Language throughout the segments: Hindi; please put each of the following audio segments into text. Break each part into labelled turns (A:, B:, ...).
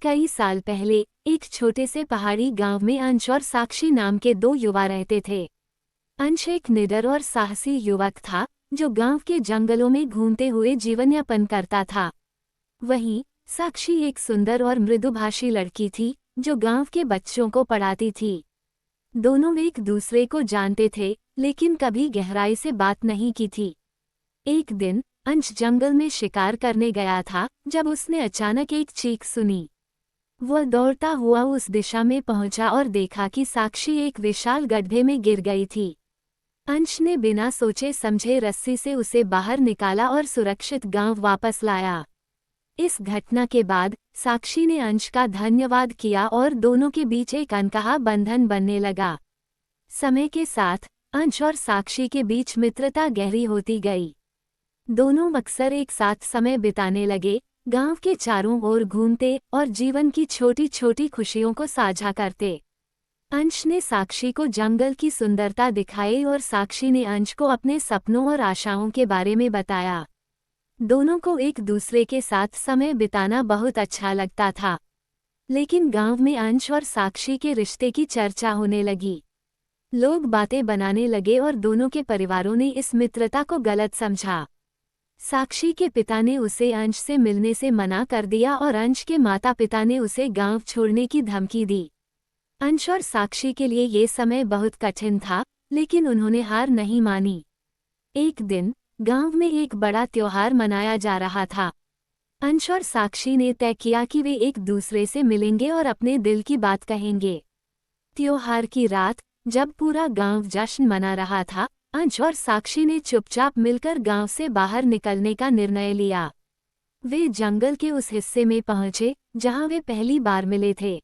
A: कई साल पहले एक छोटे से पहाड़ी गांव में अंश और साक्षी नाम के दो युवा रहते थे। अंश एक निडर और साहसी युवक था जो गांव के जंगलों में घूमते हुए जीवनयापन करता था। वहीं साक्षी एक सुंदर और मृदुभाषी लड़की थी जो गांव के बच्चों को पढ़ाती थी। दोनों एक दूसरे को जानते थे लेकिन कभी गहराई से बात नहीं की थी। एक दिन अंश जंगल में शिकार करने गया था जब उसने अचानक एक चीख सुनी। वह दौड़ता हुआ उस दिशा में पहुंचा और देखा कि साक्षी एक विशाल गड्ढे में गिर गई थी। अंश ने बिना सोचे समझे रस्सी से उसे बाहर निकाला और सुरक्षित गांव वापस लाया। इस घटना के बाद साक्षी ने अंश का धन्यवाद किया और दोनों के बीच एक अनकहा बंधन बनने लगा। समय के साथ अंश और साक्षी के बीच मित्रता गहरी होती गई। दोनों अक्सर एक साथ समय बिताने लगे, गांव के चारों ओर घूमते और जीवन की छोटी छोटी खुशियों को साझा करते। अंश ने साक्षी को जंगल की सुंदरता दिखाई और साक्षी ने अंश को अपने सपनों और आशाओं के बारे में बताया। दोनों को एक दूसरे के साथ समय बिताना बहुत अच्छा लगता था। लेकिन गांव में अंश और साक्षी के रिश्ते की चर्चा होने लगी। लोग बातें बनाने लगे और दोनों के परिवारों ने इस मित्रता को गलत समझा। साक्षी के पिता ने उसे अंश से मिलने से मना कर दिया और अंश के माता पिता ने उसे गांव छोड़ने की धमकी दी। अंश और साक्षी के लिए ये समय बहुत कठिन था, लेकिन उन्होंने हार नहीं मानी। एक दिन गांव में एक बड़ा त्योहार मनाया जा रहा था। अंश और साक्षी ने तय किया कि वे एक दूसरे से मिलेंगे और अपने दिल की बात कहेंगे। त्योहार की रात जब पूरा गांव जश्न मना रहा था, अंश और साक्षी ने चुपचाप मिलकर गांव से बाहर निकलने का निर्णय लिया। वे जंगल के उस हिस्से में पहुंचे जहां वे पहली बार मिले थे।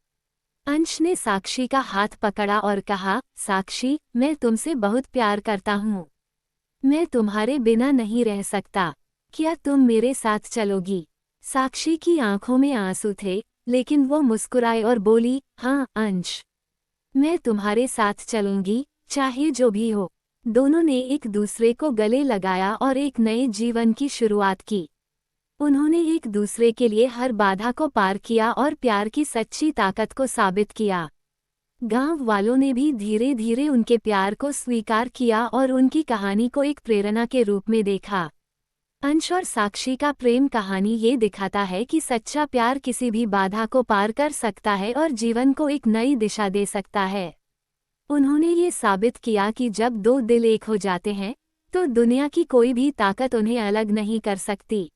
A: अंश ने साक्षी का हाथ पकड़ा और कहा, साक्षी, मैं तुमसे बहुत प्यार करता हूँ। मैं तुम्हारे बिना नहीं रह सकता। क्या तुम मेरे साथ चलोगी? साक्षी की आंखों में आंसू थे, लेकिन वो मुस्कुराई और बोली, हाँ अंश, मैं तुम्हारे साथ चलूंगी, चाहे जो भी हो। दोनों ने एक दूसरे को गले लगाया और एक नए जीवन की शुरुआत की। उन्होंने एक दूसरे के लिए हर बाधा को पार किया और प्यार की सच्ची ताकत को साबित किया। गांव वालों ने भी धीरे धीरे उनके प्यार को स्वीकार किया और उनकी कहानी को एक प्रेरणा के रूप में देखा। अंश और साक्षी का प्रेम कहानी ये दिखाता है कि सच्चा प्यार किसी भी बाधा को पार कर सकता है और जीवन को एक नई दिशा दे सकता है। उन्होंने ये साबित किया कि जब दो दिल एक हो जाते हैं तो दुनिया की कोई भी ताकत उन्हें अलग नहीं कर सकती।